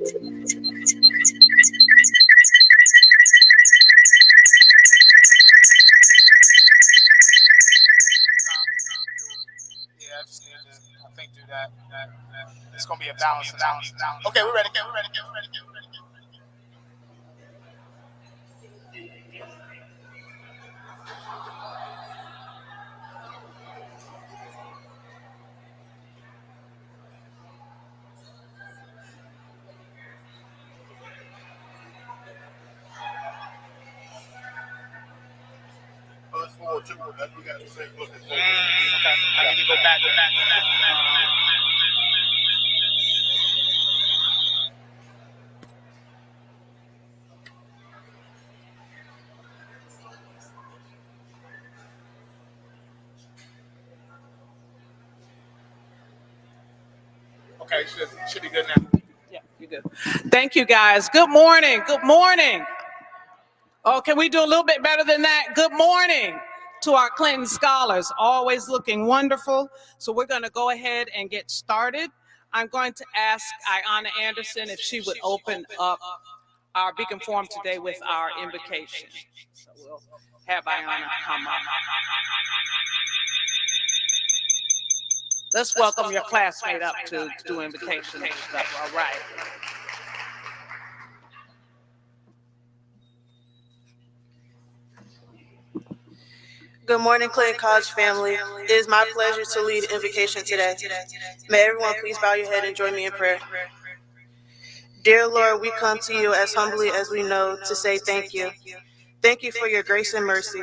Yeah, I just need to, I think, do that. It's going to be a balance. Okay, we're ready. Okay, I need to go back. Okay, should be good now. Yeah, you're good. Thank you, guys. Good morning. Good morning. Oh, can we do a little bit better than that? Good morning to our Clinton scholars, always looking wonderful. So we're going to go ahead and get started. I'm going to ask Ayanna Anderson if she would open up our Beacon Forum today with our invocation. So we'll have Ayanna come up. Let's welcome your classmate up to do invocation and stuff. All right. Good morning, Clayton College family. It is my pleasure to lead invocation today. May everyone please bow your head and join me in prayer. Dear Lord, we come to you as humbly as we know to say thank you. Thank you for your grace and mercy.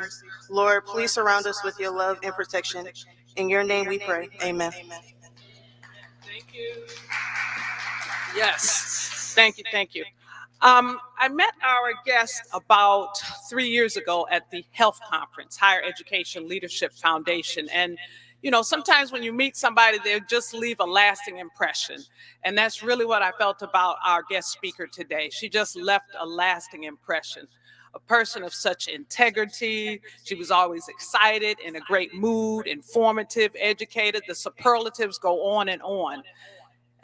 Lord, please surround us with your love and protection. In your name we pray. Amen. Thank you. Yes. Thank you. I met our guest about 3 years ago at the health conference, Higher Education Leadership Foundation. And, you know, sometimes when you meet somebody, they just leave a lasting impression. And that's really what I felt about our guest speaker today. She just left a lasting impression. A person of such integrity. She was always excited, in a great mood, informative, educated. The superlatives go on and on.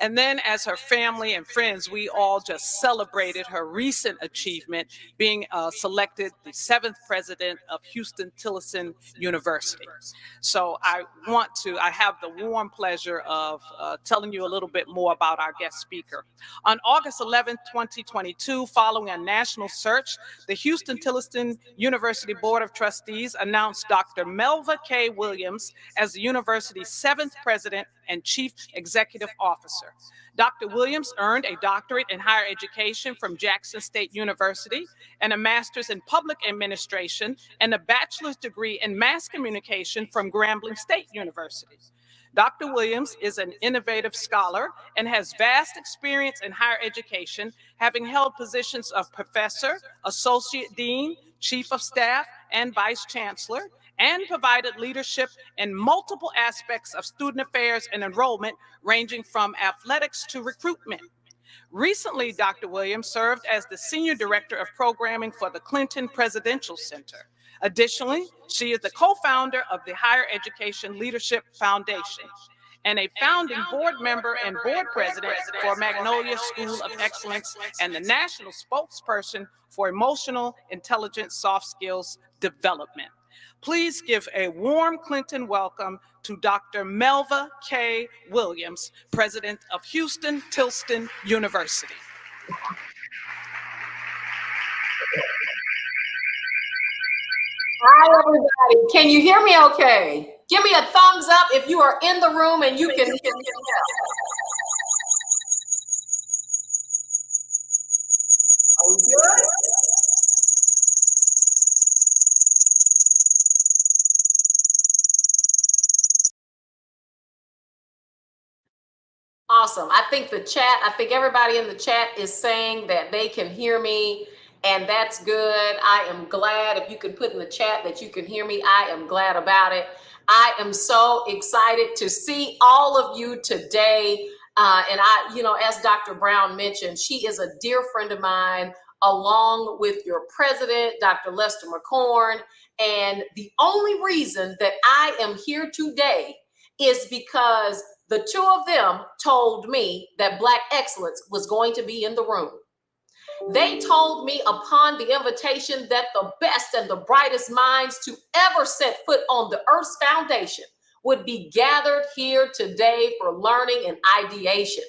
And then as her family and friends, we all just celebrated her recent achievement, being selected the 7th president of Houston-Tillerson University. So I have the warm pleasure of telling you a little bit more about our guest speaker. On August 11, 2022, following a national search, the Houston-Tillerson University Board of Trustees announced Dr. Melva K. Williams as the university's 7th president and chief executive officer. Dr. Williams earned a doctorate in higher education from Jackson State University and a master's in public administration and a bachelor's degree in mass communication from Grambling State University. Dr. Williams is an innovative scholar and has vast experience in higher education, having held positions of professor, associate dean, chief of staff, and vice chancellor, and provided leadership in multiple aspects of student affairs and enrollment, ranging from athletics to recruitment. Recently, Dr. Williams served as the Senior Director of Programming for the Clinton Presidential Center. Additionally, she is the co-founder of the Higher Education Leadership Foundation and a founding board member and board president for Magnolia School of Excellence and the national spokesperson for Emotional Intelligence Soft Skills Development. Please give a warm Clinton welcome to Dr. Melva K. Williams, president of Houston-Tillerson University. Hi, everybody. Can you hear me okay? Give me a thumbs up if you are in the room and you can hear me. Are you good? Awesome. I think everybody in the chat is saying that they can hear me, and that's good. I am glad. If you could put in the chat that you can hear me, I am glad about it. I am so excited to see all of you today. And as Dr. Brown mentioned, she is a dear friend of mine, along with your president, Dr. Lester McCorn. And the only reason that I am here today is because The two of them told me that Black excellence was going to be in the room. They told me upon the invitation that the best and the brightest minds to ever set foot on the Earth's foundation would be gathered here today for learning and ideation.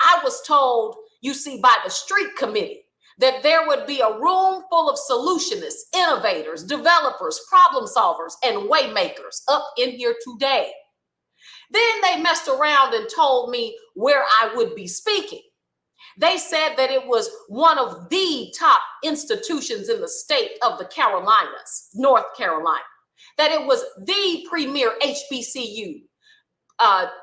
I was told, you see, by the street committee, that there would be a room full of solutionists, innovators, developers, problem solvers, and waymakers up in here today. Then they messed around and told me where I would be speaking. They said that it was one of the top institutions in the state of the Carolinas, North Carolina, that it was the premier HBCU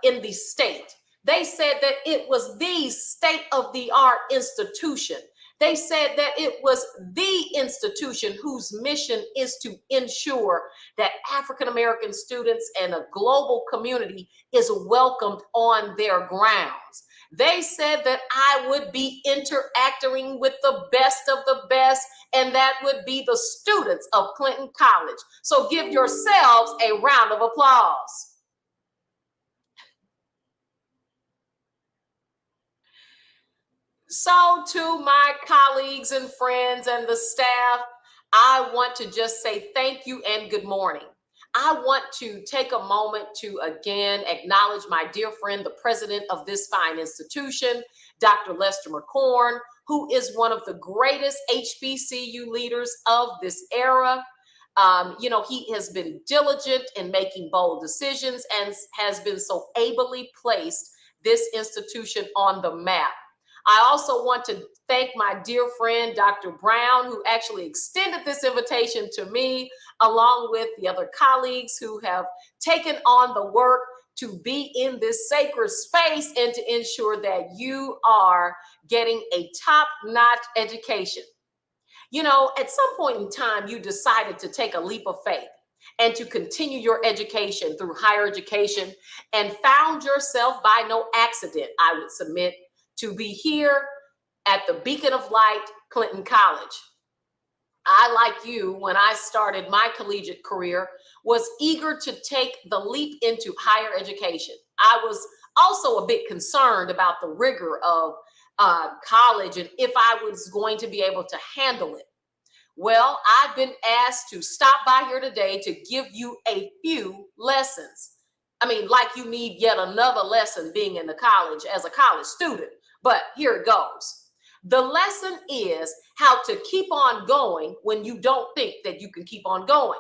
in the state. They said that it was the state-of-the-art institution. They said that it was the institution whose mission is to ensure that African-American students and a global community is welcomed on their grounds. They said that I would be interacting with the best of the best, and that would be the students of Clinton College. So give yourselves a round of applause. So to my colleagues and friends and the staff, I want to just say thank you and good morning. I want to take a moment to again acknowledge my dear friend, the president of this fine institution, Dr. Lester McCorn, who is one of the greatest HBCU leaders of this era. He has been diligent in making bold decisions and has been so ably placed this institution on the map. I also want to thank my dear friend, Dr. Brown, who actually extended this invitation to me, along with the other colleagues who have taken on the work to be in this sacred space and to ensure that you are getting a top-notch education. You know, at some point in time, you decided to take a leap of faith and to continue your education through higher education and found yourself by no accident, I would submit, to be here at the Beacon of Light, Clinton College. I, like you, when I started my collegiate career, was eager to take the leap into higher education. I was also a bit concerned about the rigor of college and if I was going to be able to handle it. Well, I've been asked to stop by here today to give you a few lessons. I mean, like you need yet another lesson being in the college as a college student. But here it goes. The lesson is how to keep on going when you don't think that you can keep on going.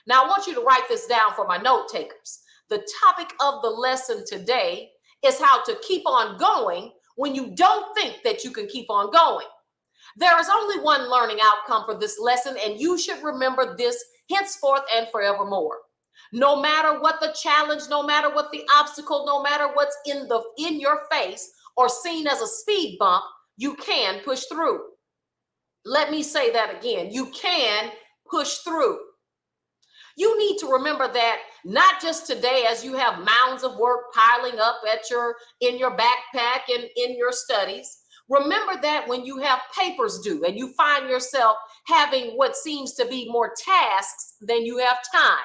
Now, I want you to write this down for my note takers. The topic of the lesson today is how to keep on going when you don't think that you can keep on going. There is only one learning outcome for this lesson, and you should remember this henceforth and forevermore. No matter what the challenge, no matter what the obstacle, no matter what's in your face, or seen as a speed bump, you can push through. Let me say that again. You can push through. You need to remember that not just today as you have mounds of work piling up in your backpack and in your studies. Remember that when you have papers due and you find yourself having what seems to be more tasks than you have time,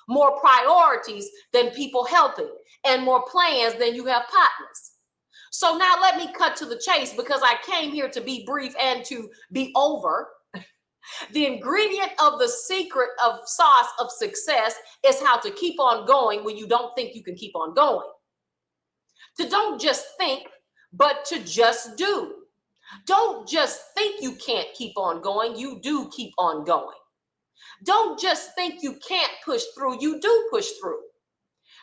more priorities than people helping, and more plans than you have partners. So now let me cut to the chase because I came here to be brief and to be over. The ingredient of the secret of sauce of success is how to keep on going when you don't think you can keep on going. To don't just think, but to just do. Don't just think you can't keep on going, you do keep on going. Don't just think you can't push through, you do push through.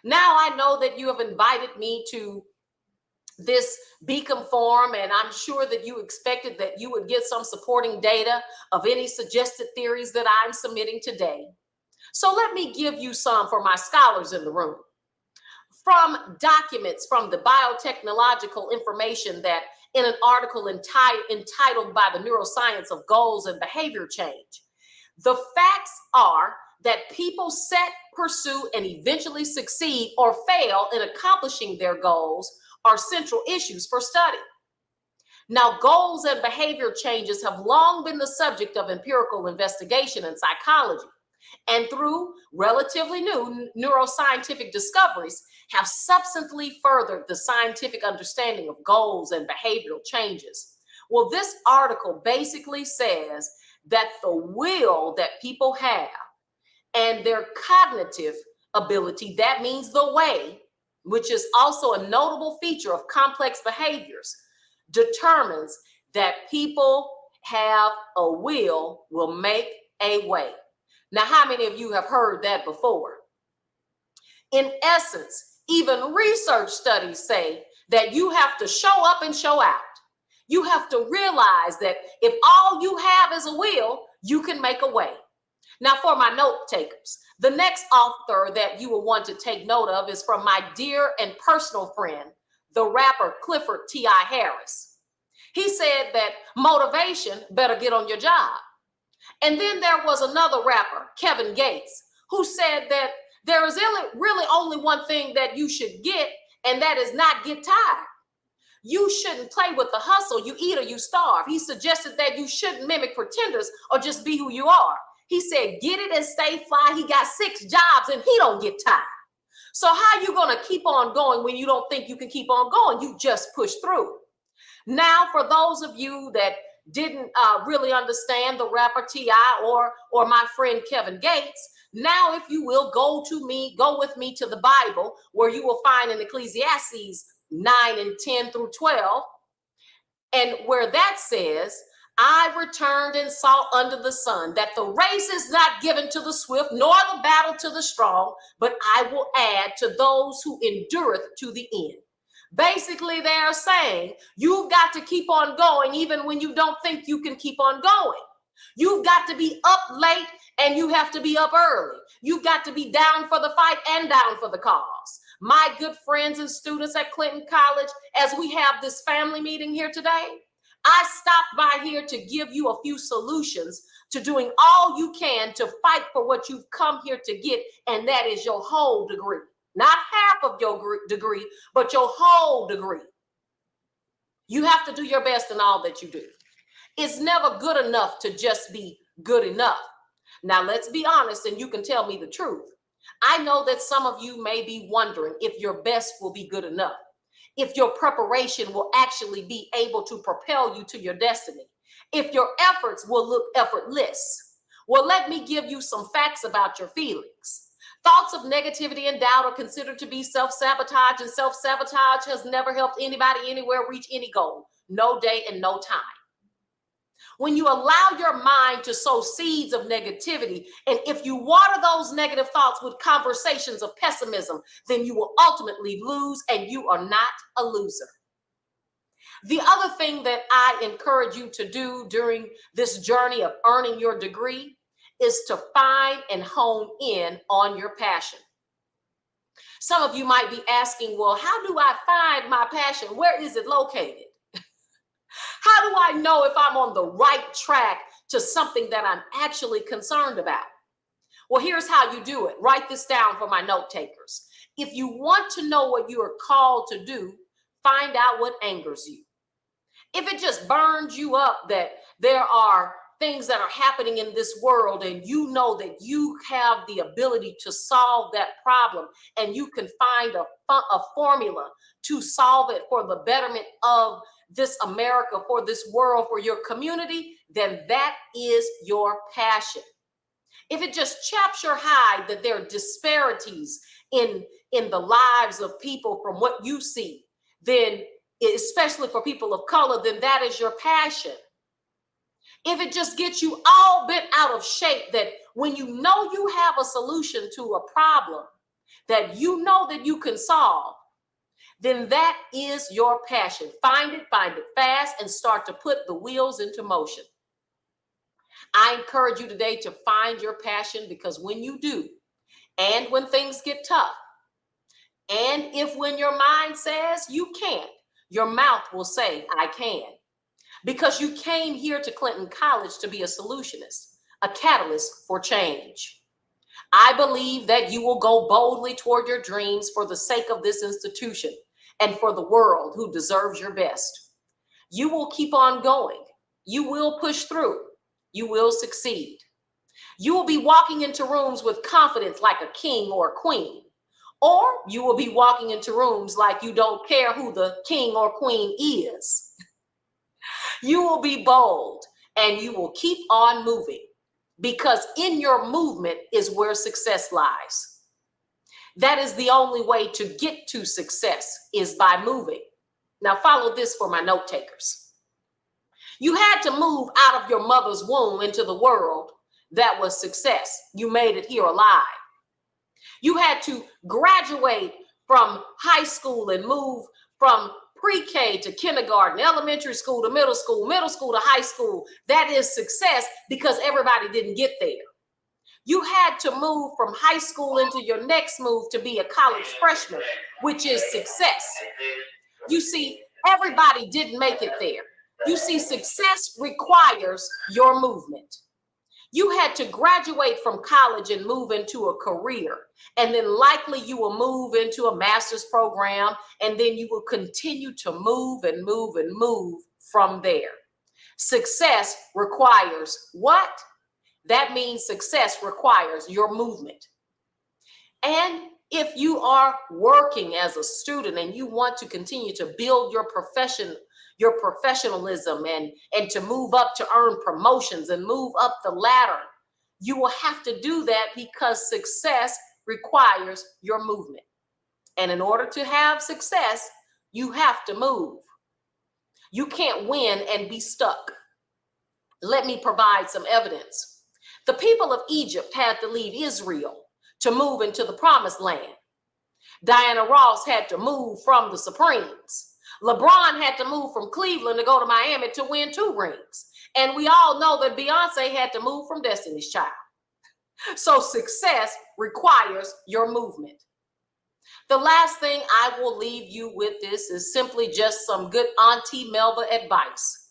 Now I know that you have invited me to this Beacon Forum, and I'm sure that you expected that you would get some supporting data of any suggested theories that I'm submitting today. So let me give you some for my scholars in the room. From documents from the biotechnological information that in an article entitled by the Neuroscience of Goals and Behavior Change, the facts are that people set, pursue, and eventually succeed or fail in accomplishing their goals are central issues for study. Now, goals and behavior changes have long been the subject of empirical investigation in psychology. and through relatively new neuroscientific discoveries have substantially furthered the scientific understanding of goals and behavioral changes. Well, this article basically says that the will that people have and their cognitive ability, that means the way, which is also a notable feature of complex behaviors, determines that people have a will make a way. Now, how many of you have heard that before? In essence, even research studies say that you have to show up and show out. You have to realize that if all you have is a will, you can make a way. Now, for my note takers, the next author that you will want to take note of is from my dear and personal friend, the rapper Clifford T.I. Harris. He said that motivation better get on your job. And then there was another rapper, Kevin Gates, who said that there is really only one thing that you should get, and that is not get tired. You shouldn't play with the hustle. You eat or you starve. He suggested that you shouldn't mimic pretenders or just be who you are. He said, get it and stay fly. He got 6 jobs and he don't get tired. So how you going to keep on going when you don't think you can keep on going? You just push through. Now, for those of you that didn't really understand the rapper T.I. or my friend Kevin Gates, now, if you will, go with me to the Bible, where you will find in Ecclesiastes 9 and 10 through 12, and where that says, I returned and saw under the sun that the race is not given to the swift, nor the battle to the strong, but I will add to those who endureth to the end. Basically, they're saying you've got to keep on going even when you don't think you can keep on going. You've got to be up late and you have to be up early. You've got to be down for the fight and down for the cause. My good friends and students at Clinton College, as we have this family meeting here today, I stopped by here to give you a few solutions to doing all you can to fight for what you've come here to get, and that is your whole degree. Not half of your degree, but your whole degree. You have to do your best in all that you do. It's never good enough to just be good enough. Now, let's be honest, and you can tell me the truth. I know that some of you may be wondering if your best will be good enough, if your preparation will actually be able to propel you to your destiny, if your efforts will look effortless. Well, let me give you some facts about your feelings. Thoughts of negativity and doubt are considered to be self-sabotage, and self-sabotage has never helped anybody anywhere reach any goal, no day and no time. When you allow your mind to sow seeds of negativity, and if you water those negative thoughts with conversations of pessimism, then you will ultimately lose, and you are not a loser. The other thing that I encourage you to do during this journey of earning your degree is to find and hone in on your passion. Some of you might be asking, well, how do I find my passion? Where is it located? How do I know if I'm on the right track to something that I'm actually concerned about? Well, here's how you do it. Write this down for my note takers. If you want to know what you are called to do, find out what angers you. If it just burns you up that there are things that are happening in this world and you know that you have the ability to solve that problem and you can find a formula to solve it for the betterment of this America, for this world, for your community, then that is your passion. If it just chaps your hide that there are disparities in the lives of people from what you see, then especially for people of color, then that is your passion. If it just gets you all bent out of shape, that when you know you have a solution to a problem that you know that you can solve, then that is your passion. Find it fast, and start to put the wheels into motion. I encourage you today to find your passion, because when you do, and when things get tough, and if when your mind says you can't, your mouth will say, I can. Because you came here to Clinton College to be a solutionist, a catalyst for change. I believe that you will go boldly toward your dreams for the sake of this institution and for the world who deserves your best. You will keep on going. You will push through. You will succeed. You will be walking into rooms with confidence like a king or a queen. Or you will be walking into rooms like you don't care who the king or queen is. You will be bold and you will keep on moving, because in your movement is where success lies. That is the only way to get to success, is by moving. Now follow this for my note takers. You had to move out of your mother's womb into the world. That was success. You made it here alive. You had to graduate from high school and move from pre-K to kindergarten, elementary school to middle school to high school. That is success, because everybody didn't get there. You had to move from high school into your next move to be a college freshman, which is success. You see, everybody didn't make it there. You see, success requires your movement. You had to graduate from college and move into a career, and then likely you will move into a master's program, and then you will continue to move and move and move from there. Success requires what? That means success requires your movement. And if you are working as a student and you want to continue to build your profession, your professionalism, and to move up to earn promotions and move up the ladder, you will have to do that, because success requires your movement. And in order to have success, you have to move. You can't win and be stuck. Let me provide some evidence. The people of Egypt had to leave Israel to move into the promised land. Diana Ross had to move from the Supremes. LeBron had to move from Cleveland to go to Miami to win 2 rings. And we all know that Beyonce had to move from Destiny's Child. So success requires your movement. The last thing I will leave you with this is simply just some good Auntie Melba advice.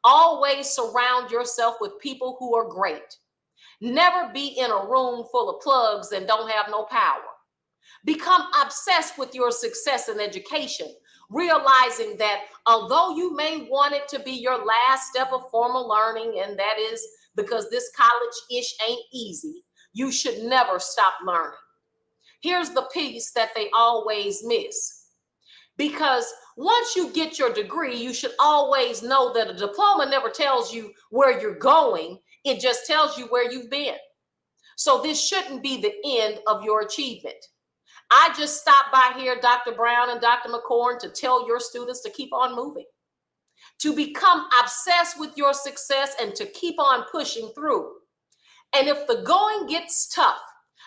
Always surround yourself with people who are great. Never be in a room full of plugs and don't have no power. Become obsessed with your success in education, realizing that although you may want it to be your last step of formal learning, and that is because this college-ish ain't easy, you should never stop learning. Here's the piece that they always miss. Because once you get your degree, you should always know that a diploma never tells you where you're going. It just tells you where you've been. So this shouldn't be the end of your achievement. I just stopped by here, Dr. Brown and Dr. McCorn, to tell your students to keep on moving, to become obsessed with your success, and to keep on pushing through. And if the going gets tough,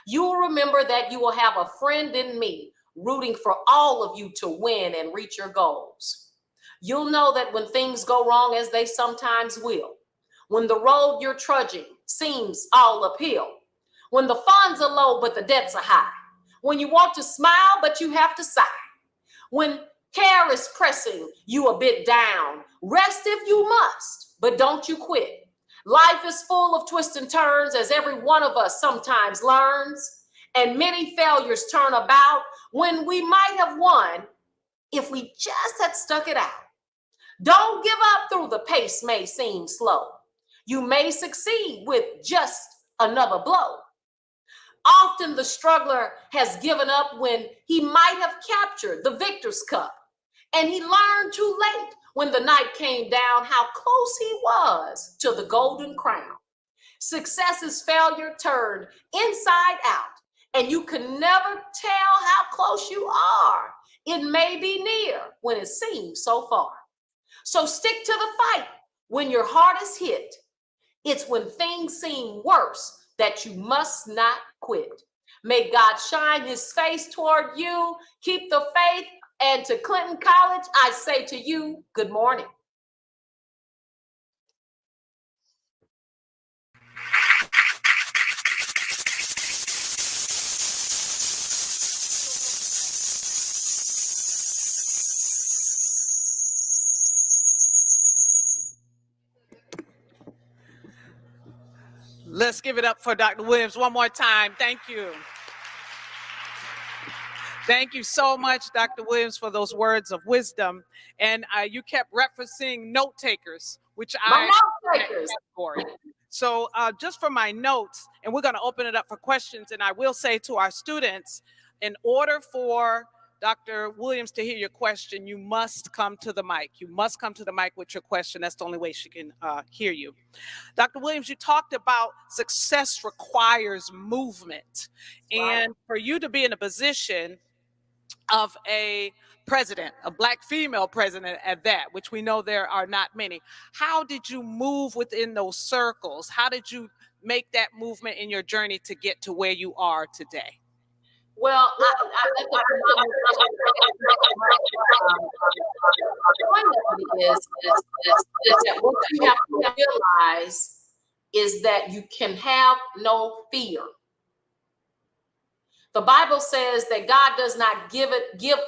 you will remember that you will have a friend in me rooting for all of you to win and reach your goals. You'll know that when things go wrong, as they sometimes will, when the road you're trudging seems all uphill, when the funds are low but the debts are high, when you want to smile but you have to sigh, when care is pressing you a bit down, rest if you must, but don't you quit. Life is full of twists and turns, as every one of us sometimes learns, and many failures turn about when we might have won if we just had stuck it out. Don't give up through the pace may seem slow. You may succeed with just another blow. Often the struggler has given up when he might have captured the victor's cup, and he learned too late when the night came down how close he was to the golden crown. Success is failure turned inside out, and you can never tell how close you are. It may be near when it seems so far. So stick to the fight when your heart is hit. It's when things seem worse that you must not quit. May God shine his face toward you. Keep the faith. And to Clinton College, I say to you, good morning. Let's give it up for Dr. Williams one more time. Thank you. Thank you so much, Dr. Williams, for those words of wisdom. And you kept referencing note takers, which My note takers. So just for my notes, and we're going to open it up for questions, and I will say to our students, in order for Dr. Williams to hear your question, you must come to the mic. You must come to the mic with your question. That's the only way she can hear you. Dr. Williams, you talked about success requires movement. And for you to be in a position of a president, a Black female president at that, which we know there are not many, how did you move within those circles? How did you make that movement in your journey to get to where you are today? Well, I think that what you have to realize is that you can have no fear. The Bible says that God does not give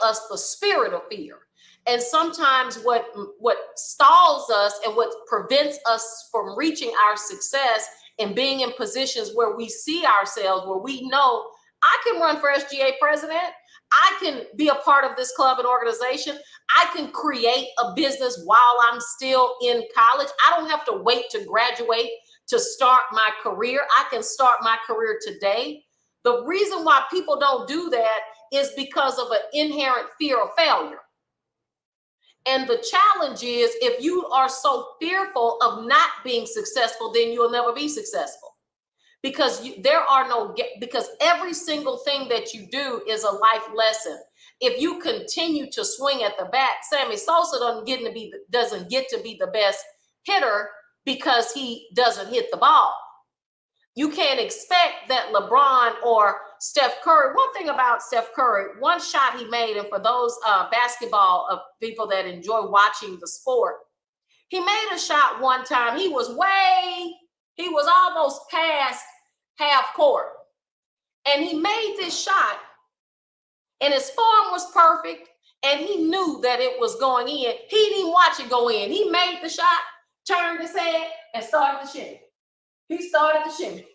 us the spirit of fear. And sometimes what stalls us and what prevents us from reaching our success and being in positions where we see ourselves, where we know I can run for SGA president, I can be a part of this club and organization, I can create a business while I'm still in college. I don't have to wait to graduate to start my career. I can start my career today. The reason why people don't do that is because of an inherent fear of failure. And the challenge is, if you are so fearful of not being successful, then you'll never be successful. Because because every single thing that you do is a life lesson. If you continue to swing at the bat, Sammy Sosa doesn't get to be the best hitter because he doesn't hit the ball. You can't expect that LeBron or Steph Curry. One thing about Steph Curry, one shot he made, and for those basketball people that enjoy watching the sport, he made a shot one time. He was almost past half court. And he made this shot, and his form was perfect, and he knew that it was going in. He didn't even watch it go in. He made the shot, turned his head, and started to shimmy. He started to shimmy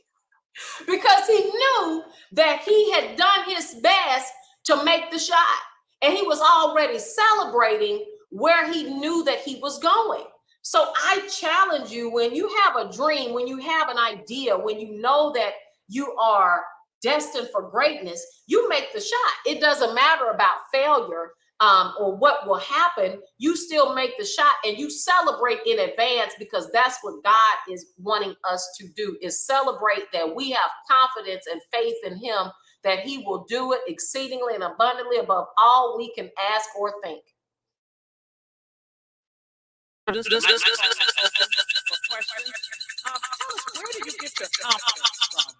because he knew that he had done his best to make the shot. And he was already celebrating where he knew that he was going. So I challenge you, when you have a dream, when you have an idea, when you know that you are destined for greatness, you make the shot. It doesn't matter about failure or what will happen. You still make the shot and you celebrate in advance, because that's what God is wanting us to do, is celebrate that we have confidence and faith in him, that he will do it exceedingly and abundantly above all we can ask or think. Where do you get your confidence from?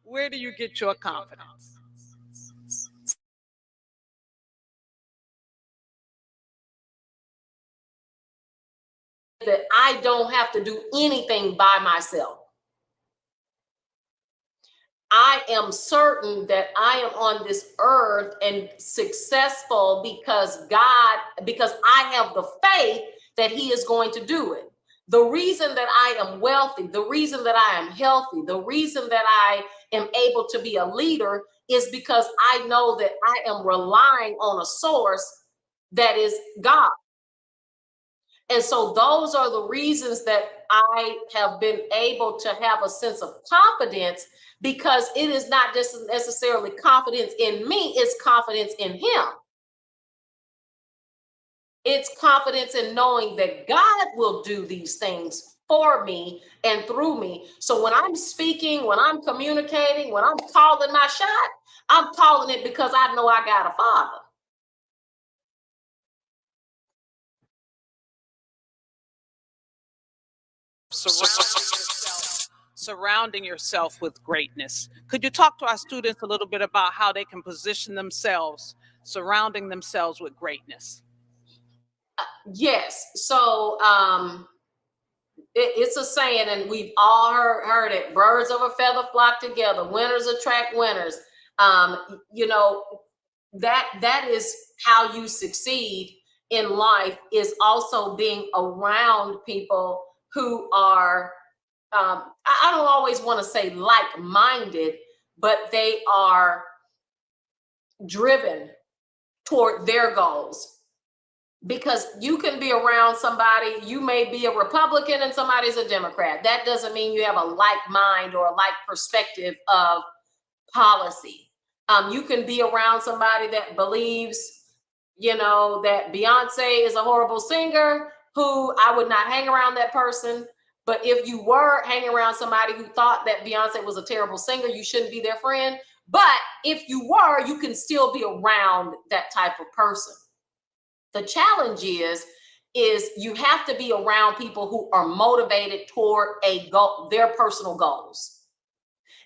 Where do you get your confidence? That I don't have to do anything by myself. I am certain that I am on this earth and successful because I have the faith that he is going to do it. The reason that I am wealthy, the reason that I am healthy, the reason that I am able to be a leader is because I know that I am relying on a source that is God. And so those are the reasons that I have been able to have a sense of confidence, because it is not just necessarily confidence in me, it's confidence in him. It's confidence in knowing that God will do these things for me and through me. So when I'm speaking, when I'm communicating, when I'm calling my shot, I'm calling it because I know I got a Father. Surrounding yourself with greatness. Could you talk to our students a little bit about how they can position themselves, surrounding themselves with greatness? Yes. So it's a saying, and we've all heard it: birds of a feather flock together, winners attract winners. That is how you succeed in life, is also being around people who are, I don't always want to say like-minded, but they are driven toward their goals. Because you can be around somebody, you may be a Republican and somebody's a Democrat. That doesn't mean you have a like mind or a like perspective of policy. You can be around somebody that believes, that Beyonce is a horrible singer, who I would not hang around that person. But if you were hanging around somebody who thought that Beyonce was a terrible singer, you shouldn't be their friend. But if you were, you can still be around that type of person. The challenge is you have to be around people who are motivated toward a goal, their personal goals.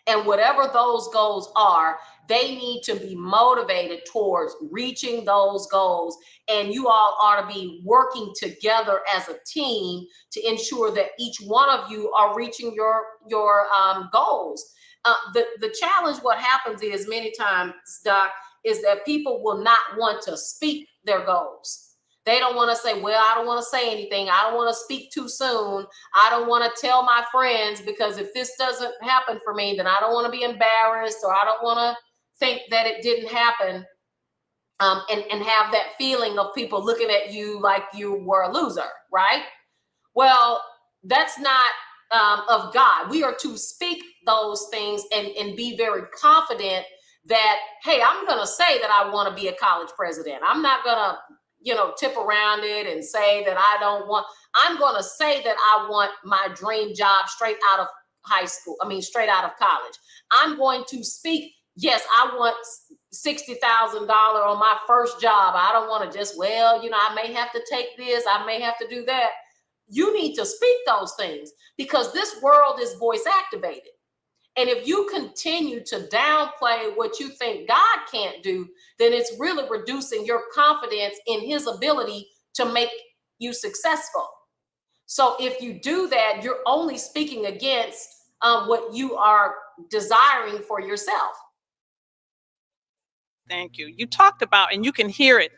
And whatever those goals are, they need to be motivated towards reaching those goals. And you all ought to be working together as a team to ensure that each one of you are reaching your goals. The challenge, what happens is many times, Doc, is that people will not want to speak their goals. They don't want to say, well, I don't want to say anything. I don't want to speak too soon. I don't want to tell my friends, because if this doesn't happen for me, then I don't want to be embarrassed, or I don't want to think that it didn't happen, and have that feeling of people looking at you like you were a loser, right? Well, that's not of God. We are to speak those things and be very confident that, hey, I'm going to say that I want to be a college president. I'm not going to, tip around it and say that I don't want. I'm going to say that I want my dream job straight out of straight out of college. I'm going to speak, yes, I want $60,000 on my first job. I don't want to just, I may have to take this, I may have to do that. You need to speak those things, because this world is voice activated. And if you continue to downplay what you think God can't do, then it's really reducing your confidence in his ability to make you successful. So if you do that, you're only speaking against what you are desiring for yourself. Thank you. You talked about, and you can hear it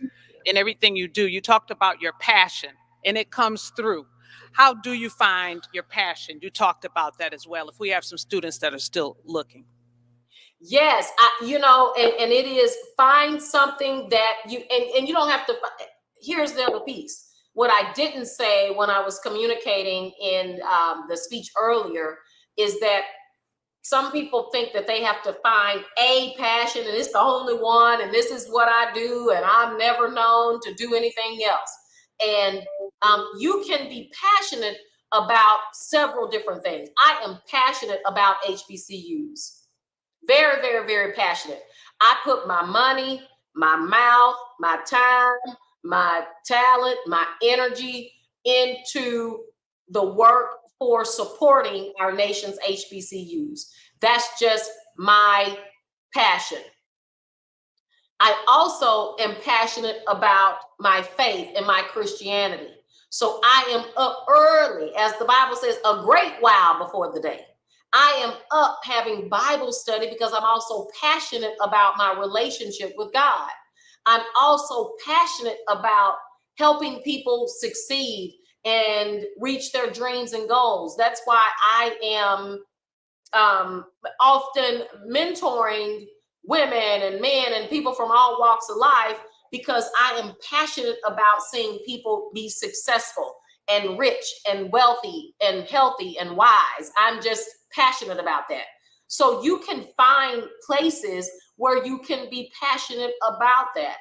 in everything you do, you talked about your passion, and it comes through. How do you find your passion? You talked about that as well, if we have some students that are still looking. Yes, and it is, find something that and you don't have to. Here's the other piece. What I didn't say when I was communicating in the speech earlier is that some people think that they have to find a passion and it's the only one, and this is what I do, and I'm never known to do anything else. And you can be passionate about several different things. I am passionate about HBCUs. Very, very, very passionate. I put my money, my mouth, my time, my talent, my energy into the work for supporting our nation's HBCUs. That's just my passion. I also am passionate about my faith and my Christianity. So I am up early, as the Bible says, a great while before the day. I am up having Bible study because I'm also passionate about my relationship with God. I'm also passionate about helping people succeed and reach their dreams and goals. That's why I am often mentoring women and men and people from all walks of life, because I am passionate about seeing people be successful and rich and wealthy and healthy and wise. I'm just passionate about that. So you can find places where you can be passionate about that.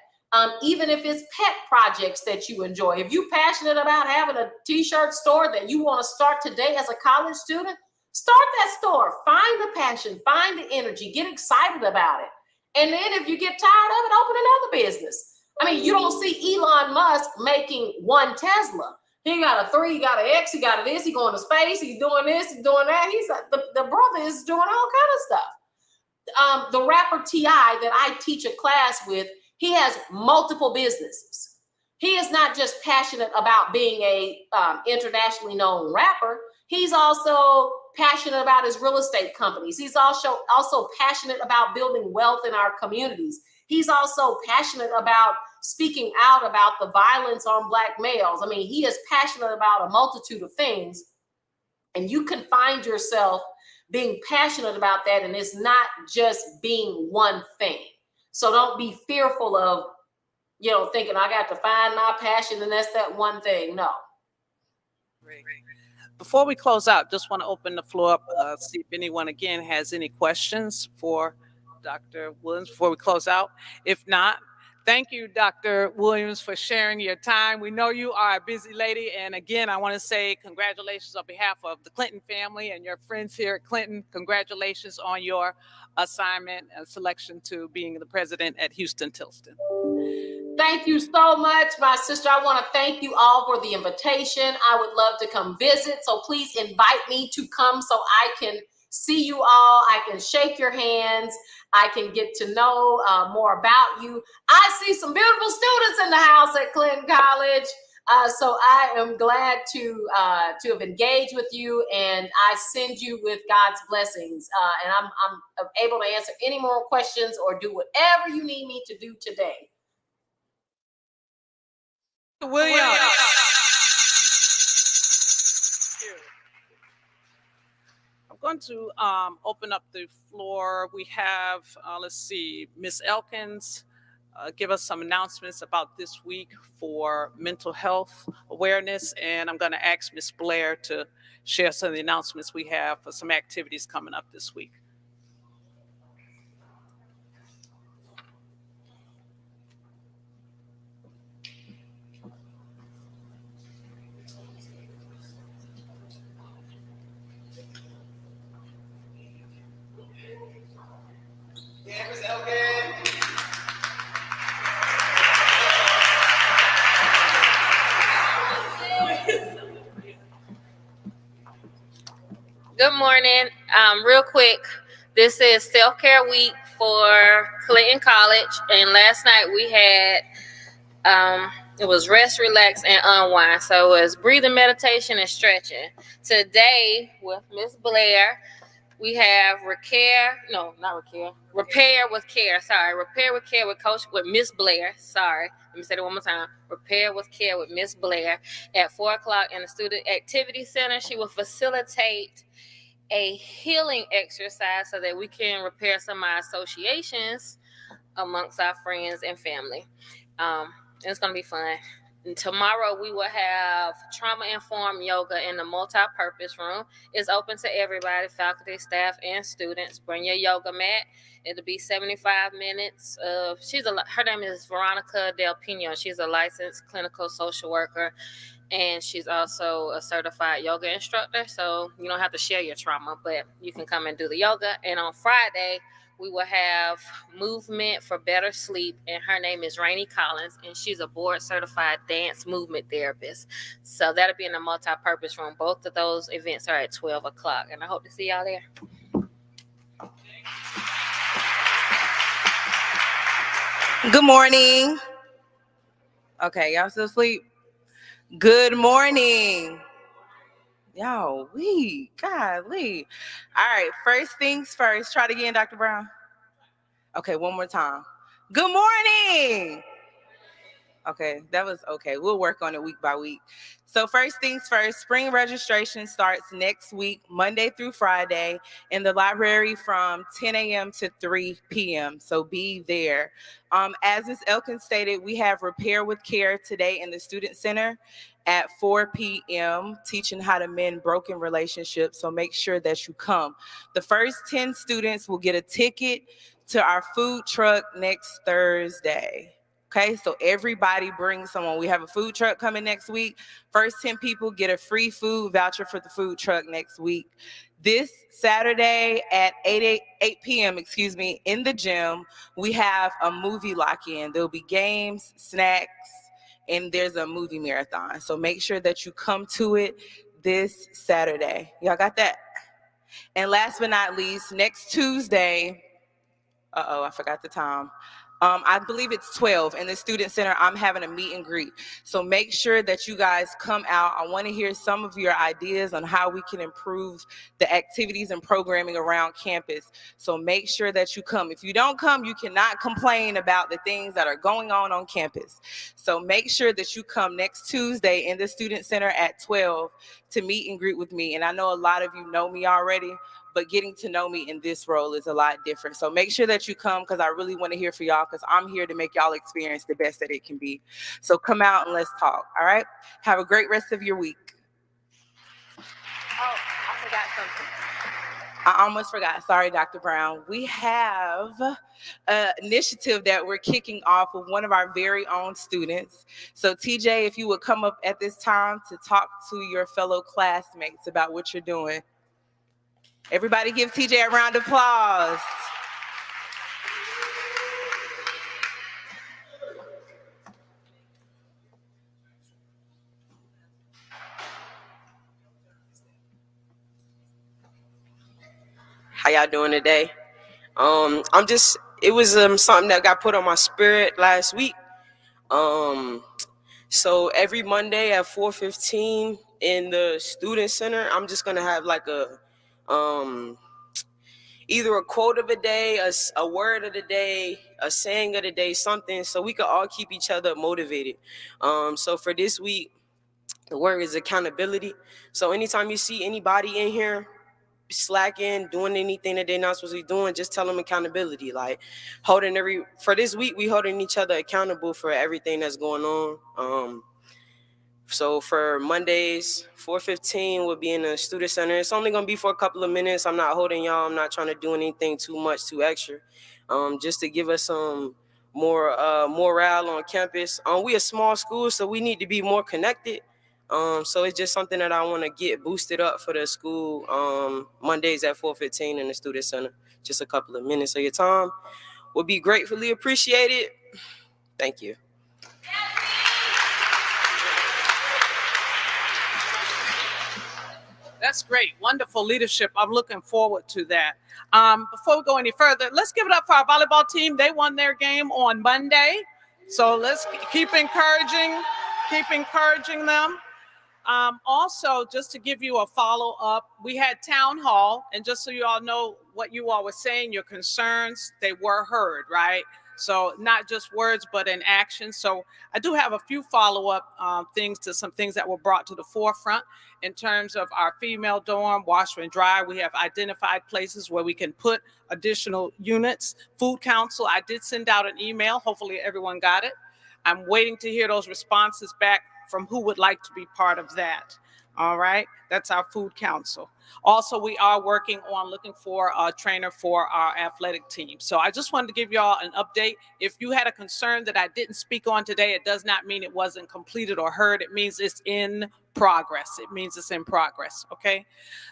Even if it's pet projects that you enjoy. If you're passionate about having a t-shirt store that you want to start today as a college student, start that store. Find the passion, find the energy, get excited about it. And then if you get tired of it, open another business. I mean, you don't see Elon Musk making one Tesla. He got a 3, he got an X, he got a this, he going to space, he's doing this, he's doing that. He's the brother is doing all kind of stuff. The rapper T.I. that I teach a class with, he has multiple businesses. He is not just passionate about being a internationally known rapper. He's also passionate about his real estate companies. He's also passionate about building wealth in our communities. He's also passionate about speaking out about the violence on Black males. I mean, he is passionate about a multitude of things. And you can find yourself being passionate about that. And it's not just being one thing. So don't be fearful of, thinking I got to find my passion and that's that one thing. No. Great. Before we close out, just want to open the floor up, see if anyone again has any questions for Dr. Williams before we close out. If not, thank you, Dr. Williams, for sharing your time. We know you are a busy lady. And again, I want to say congratulations on behalf of the Clinton family and your friends here at Clinton. Congratulations on your assignment and selection to being the president at Houston-Tilson. Thank you so much, my sister. I want to thank you all for the invitation. I would love to come visit. So please invite me to come so I can see you all. I can shake your hands. I can get to know more about you. I see some beautiful students in the house at Clinton College. So I am glad to have engaged with you, and I send you with God's blessings. And I'm able to answer any more questions or do whatever you need me to do today. Williams. I'm going to open up the floor. We have, let's see, Ms. Elkins give us some announcements about this week for mental health awareness. And I'm going to ask Ms. Blair to share some of the announcements we have for some activities coming up this week. Good morning. Real quick, this is self-care week for Clinton College, and last night we had it was rest, relax, and unwind. So it was breathing, meditation, and stretching. Today with Miss Blair, we have repair with care. Sorry, repair with care with Miss Blair. Sorry, let me say it one more time. Repair with care with Miss Blair at 4:00 in the Student Activity Center. She will facilitate a healing exercise so that we can repair some of our associations amongst our friends and family. It's going to be fun. And tomorrow we will have trauma-informed yoga in the multi-purpose room. It's open to everybody, faculty, staff, and students. Bring your yoga mat. It'll be 75 minutes of, her name is Veronica Del Pino. She's a licensed clinical social worker, and she's also a certified yoga instructor. So you don't have to share your trauma, but you can come and do the yoga. And on Friday, we will have movement for better sleep, and her name is Rainey Collins, and she's a board-certified dance movement therapist. So that'll be in the multi-purpose room. Both of those events are at 12 o'clock, and I hope to see y'all there. Good morning. Okay, y'all still asleep? Good morning. Y'all weak. Golly. All right, first things first. Try it again, Dr. Brown. Okay, one more time. Good morning. Okay, that was okay. We'll work on it week by week. So first things first, spring registration starts next week, Monday through Friday, in the library from 10 a.m. to 3 p.m. So be there. As Ms. Elkins stated, we have Repair with Care today in the Student Center at 4 p.m., teaching how to mend broken relationships. So make sure that you come. The first 10 students will get a ticket to our food truck next Thursday. Okay, so everybody bring someone. We have a food truck coming next week. First 10 people get a free food voucher for the food truck next week. This Saturday at 8 p.m., in the gym, we have a movie lock-in. There'll be games, snacks, and there's a movie marathon. So make sure that you come to it this Saturday. Y'all got that? And last but not least, next Tuesday, I forgot the time. I believe it's 12 in the Student Center. I'm having a meet and greet. So make sure that you guys come out. I want to hear some of your ideas on how we can improve the activities and programming around campus. So make sure that you come. If you don't come, you cannot complain about the things that are going on campus. So make sure that you come next Tuesday in the Student Center at 12 to meet and greet with me. And I know a lot of you know me already, but getting to know me in this role is a lot different. So make sure that you come, because I really want to hear from y'all, because I'm here to make y'all experience the best that it can be. So come out and let's talk, all right? Have a great rest of your week. Oh, I forgot something. I almost forgot. Sorry, Dr. Brown. We have an initiative that we're kicking off with one of our very own students. So TJ, if you would come up at this time to talk to your fellow classmates about what you're doing. Everybody give TJ a round of applause. How y'all doing today? It was something that got put on my spirit last week. So every Monday at 4:15 in the student center, I'm just gonna have like a either a quote of the day, a word of the day, a saying of the day, something, so we could all keep each other motivated. So for this week, the word is accountability. So anytime you see anybody in here slacking, doing anything that they're not supposed to be doing, just tell them accountability. Like for this week, we holding each other accountable for everything that's going on. So for Mondays, 4:15 will be in the student center. It's only gonna be for a couple of minutes. I'm not holding y'all. I'm not trying to do anything too much, too extra. Just to give us some more morale on campus. We a small school, so we need to be more connected. So it's just something that I want to get boosted up for the school. Mondays at 4:15 in the student center. Just a couple of minutes of your time will be gratefully appreciated. Thank you. That's great. Wonderful leadership. I'm looking forward to that. Before we go any further, let's give it up for our volleyball team. They won their game on Monday. So let's keep encouraging them. Also, just to give you a follow-up, we had town hall, and just so you all know what you all were saying, your concerns, they were heard, right? So not just words, but in action. So I do have a few follow-up things to some things that were brought to the forefront in terms of our female dorm, washer and dryer. We have identified places where we can put additional units. Food council, I did send out an email. Hopefully everyone got it. I'm waiting to hear those responses back from who would like to be part of that. All right, that's our food council. Also, we are working on looking for a trainer for our athletic team. So I just wanted to give y'all an update. If you had a concern that I didn't speak on today, it does not mean it wasn't completed or heard. It means it's in progress. It means it's in progress, okay?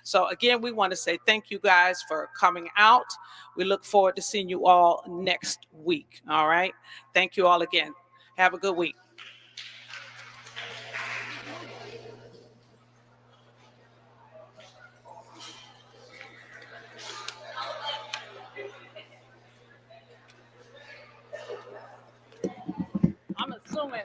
So again, we want to say thank you guys for coming out. We look forward to seeing you all next week, all right? Thank you all again. Have a good week. I'm assuming